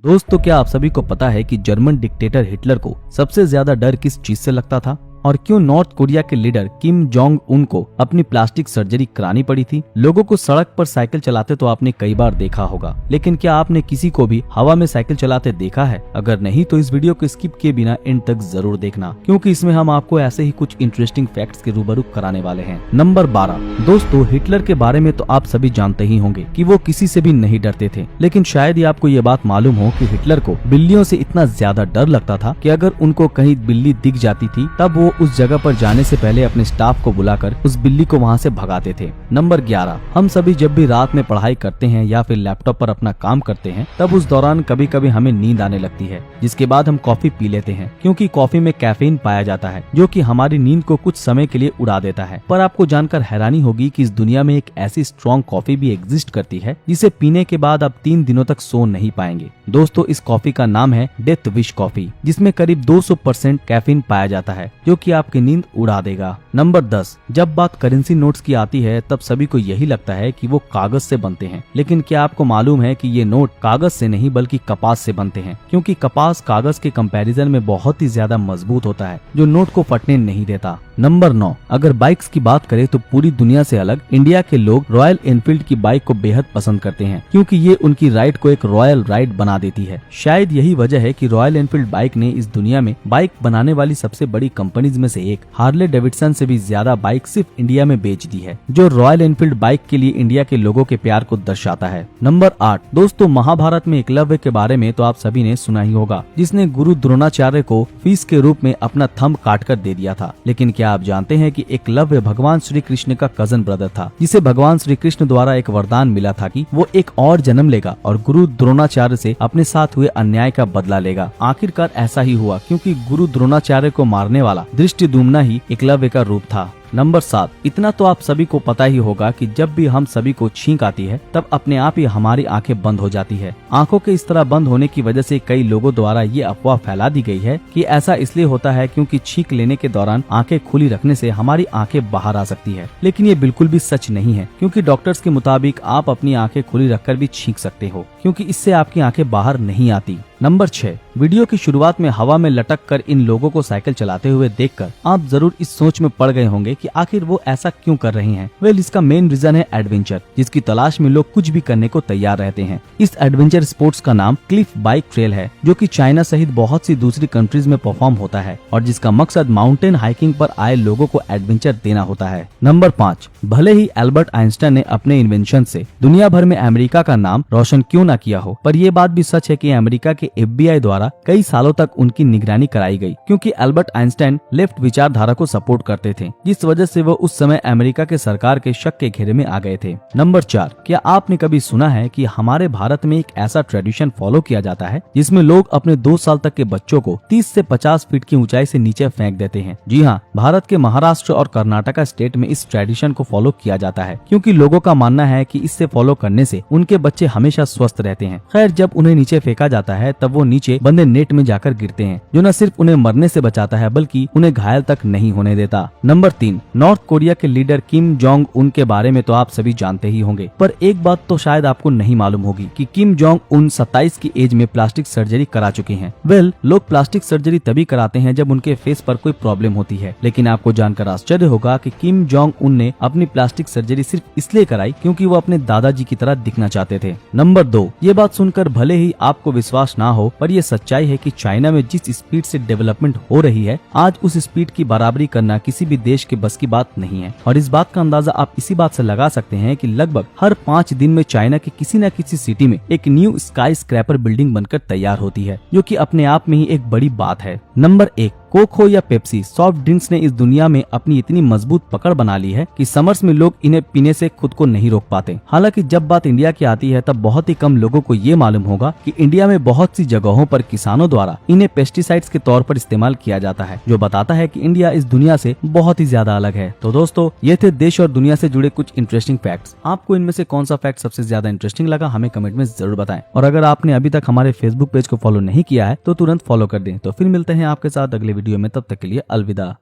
दोस्तों, क्या आप सभी को पता है कि जर्मन डिक्टेटर हिटलर को सबसे ज्यादा डर किस चीज से लगता था और क्यों नॉर्थ कोरिया के लीडर किम जोंग उन को अपनी प्लास्टिक सर्जरी करानी पड़ी थी? लोगों को सड़क पर साइकिल चलाते तो आपने कई बार देखा होगा, लेकिन क्या आपने किसी को भी हवा में साइकिल चलाते देखा है? अगर नहीं तो इस वीडियो को स्किप किए बिना एंड तक जरूर देखना, क्योंकि इसमें हम आपको ऐसे ही कुछ इंटरेस्टिंग फैक्ट्स के रूबरू कराने वाले हैं। नंबर 12। दोस्तों, हिटलर के बारे में तो आप सभी जानते ही होंगे कि वो किसी से भी नहीं डरते थे, लेकिन शायद ही आपको ये बात मालूम हो कि हिटलर को बिल्लियों से इतना ज्यादा डर लगता था कि अगर उनको कहीं बिल्ली दिख जाती थी तब वो उस जगह पर जाने से पहले अपने स्टाफ को बुलाकर उस बिल्ली को वहां से भगाते थे। नंबर 11। हम सभी जब भी रात में पढ़ाई करते हैं या फिर लैपटॉप पर अपना काम करते हैं, तब उस दौरान कभी कभी हमें नींद आने लगती है, जिसके बाद हम कॉफी पी लेते हैं, क्योंकि कॉफी में कैफीन पाया जाता है जो कि हमारी नींद को कुछ समय के लिए उड़ा देता है। पर आपको जानकर हैरानी होगी कि इस दुनिया में एक ऐसी स्ट्रॉन्ग कॉफी भी एग्जिस्ट करती है जिसे पीने के बाद आप 3 दिनों तक सो नहीं पाएंगे। दोस्तों, इस कॉफी का नाम है डेथ विश कॉफी, जिसमें करीब 200% कैफीन पाया जाता है जो कि आपकी नींद उड़ा देगा। नंबर 10। जब बात करेंसी नोट्स की आती है तब सभी को यही लगता है कि वो कागज से बनते हैं, लेकिन क्या आपको मालूम है कि ये नोट कागज से नहीं बल्कि कपास से बनते हैं, क्योंकि कपास कागज के कंपैरिजन में बहुत ही ज्यादा मजबूत होता है जो नोट को फटने नहीं देता। नंबर 9। अगर बाइक्स की बात करें तो पूरी दुनिया से अलग इंडिया के लोग रॉयल एनफील्ड की बाइक को बेहद पसंद करते हैं, क्योंकि ये उनकी राइड को एक रॉयल राइड बना देती है। शायद यही वजह है कि रॉयल एनफील्ड बाइक ने इस दुनिया में बाइक बनाने वाली सबसे बड़ी कंपनीज में से एक हार्ले डेविडसन से भी ज्यादा बाइक सिर्फ इंडिया में बेच दी है, जो रॉयल एनफील्ड बाइक के लिए इंडिया के लोगों के प्यार को दर्शाता है। नंबर 8। दोस्तों, महाभारत में एकलव्य के बारे में तो आप सभी ने सुना ही होगा, जिसने गुरु द्रोणाचार्य को फीस के रूप में अपना थंब काटकर दे दिया था। लेकिन क्या आप जानते हैं कि एकलव्य भगवान श्री कृष्ण का कजन ब्रदर था, जिसे भगवान श्री कृष्ण द्वारा एक वरदान मिला था कि वो एक और जन्म लेगा और गुरु द्रोणाचार्य से अपने साथ हुए अन्याय का बदला लेगा। आखिरकार ऐसा ही हुआ, क्योंकि गुरु द्रोणाचार्य को मारने वाला दृष्टिद्युम्न ही एकलव्य का रूप था। नंबर 7। इतना तो आप सभी को पता ही होगा कि जब भी हम सभी को छींक आती है तब अपने आप ही हमारी आंखें बंद हो जाती है। आंखों के इस तरह बंद होने की वजह से कई लोगों द्वारा ये अफवाह फैला दी गई है कि ऐसा इसलिए होता है क्योंकि छींक लेने के दौरान आंखें खुली रखने से हमारी आंखें बाहर आ सकती है, लेकिन ये बिल्कुल भी सच नहीं है, क्योंकि डॉक्टर्स के मुताबिक आप अपनी आंखें खुली रखकर भी छींक सकते हो, क्योंकि इससे आपकी आंखें बाहर नहीं आती। नंबर 6। वीडियो की शुरुआत में हवा में लटक कर इन लोगों को साइकिल चलाते हुए देखकर आप जरूर इस सोच में पड़ गए होंगे कि आखिर वो ऐसा क्यों कर रहे हैं। वेल, इसका मेन रीजन है एडवेंचर, जिसकी तलाश में लोग कुछ भी करने को तैयार रहते हैं। इस एडवेंचर स्पोर्ट्स का नाम क्लिफ बाइक ट्रेल है, जो कि चाइना सहित बहुत सी दूसरी कंट्रीज में परफॉर्म होता है और जिसका मकसद माउंटेन हाइकिंग पर आए लोगों को एडवेंचर देना होता है। नंबर 5। भले ही एल्बर्ट आइंस्टाइन ने अपने इन्वेंशन से दुनिया भर में अमेरिका का नाम रोशन क्यों न किया हो, पर यह बात भी सच है कि अमेरिका के FBI द्वारा कई सालों तक उनकी निगरानी कराई गई, क्योंकि एल्बर्ट आइंस्टाइन लेफ्ट विचारधारा को सपोर्ट करते थे, जिस वजह से वो उस समय अमेरिका के सरकार के शक के घेरे में आ गए थे। नंबर 4। क्या आपने कभी सुना है कि हमारे भारत में एक ऐसा ट्रेडिशन फॉलो किया जाता है जिसमें लोग अपने 2 साल तक के बच्चों को 30 से 50 फीट की ऊंचाई से नीचे फेंक देते हैं? जी हाँ, भारत के महाराष्ट्र और कर्नाटका स्टेट में इस ट्रेडिशन को फॉलो किया जाता है, क्योंकि लोगों का मानना है कि इससे फॉलो करने से उनके बच्चे हमेशा स्वस्थ रहते हैं। खैर, जब उन्हें नीचे फेंका जाता है तब वो नीचे बंदे नेट में जाकर गिरते हैं, जो न सिर्फ उन्हें मरने से बचाता है बल्कि उन्हें घायल तक नहीं होने देता। नंबर 3। नॉर्थ कोरिया के लीडर किम जोंग उन के बारे में तो आप सभी जानते ही होंगे, पर एक बात तो शायद आपको नहीं मालूम होगी कि किम जोंग उन 27 की एज में प्लास्टिक सर्जरी करा चुके हैं। वेल, लोग प्लास्टिक सर्जरी तभी कराते हैं जब उनके फेस पर कोई प्रॉब्लम होती है, लेकिन आपको जानकर आश्चर्य होगा कि किम जोंग उन ने अपनी प्लास्टिक सर्जरी सिर्फ इसलिए कराई क्योंकि वो अपने दादाजी की तरह दिखना चाहते थे। नंबर 2। ये बात सुनकर भले ही आपको विश्वास ना हो, पर यह सच्चाई है कि चाइना में जिस स्पीड से डेवलपमेंट हो रही है, आज उस स्पीड की बराबरी करना किसी भी देश के बस की बात नहीं है। और इस बात का अंदाजा आप इसी बात से लगा सकते हैं कि लगभग हर 5 दिन में चाइना के किसी न किसी सिटी में एक न्यू स्काई स्क्रैपर बिल्डिंग बनकर तैयार होती है, जो कि अपने आप में ही एक बड़ी बात है। नंबर 1। कोक हो या पेप्सी, सॉफ्ट ड्रिंक्स ने इस दुनिया में अपनी इतनी मजबूत पकड़ बना ली है कि समर्स में लोग इन्हें पीने से खुद को नहीं रोक पाते। हालांकि जब बात इंडिया की आती है तब बहुत ही कम लोगों को ये मालूम होगा कि इंडिया में बहुत सी जगहों पर किसानों द्वारा इन्हें पेस्टिसाइड्स के तौर पर इस्तेमाल किया जाता है, जो बताता है कि इंडिया इस दुनिया से बहुत ही ज्यादा अलग है। तो दोस्तों, ये थे देश और दुनिया से जुड़े कुछ इंटरेस्टिंग फैक्ट्स। आपको इनमें से कौन सा फैक्ट सबसे ज्यादा इंटरेस्टिंग लगा, हमें कमेंट में जरूर बताएं। और अगर आपने अभी तक हमारे फेसबुक पेज को फॉलो नहीं किया है तो तुरंत फॉलो कर दें। तो फिर मिलते हैं आपके साथ अगले वीडियो में, तब तक के लिए अलविदा।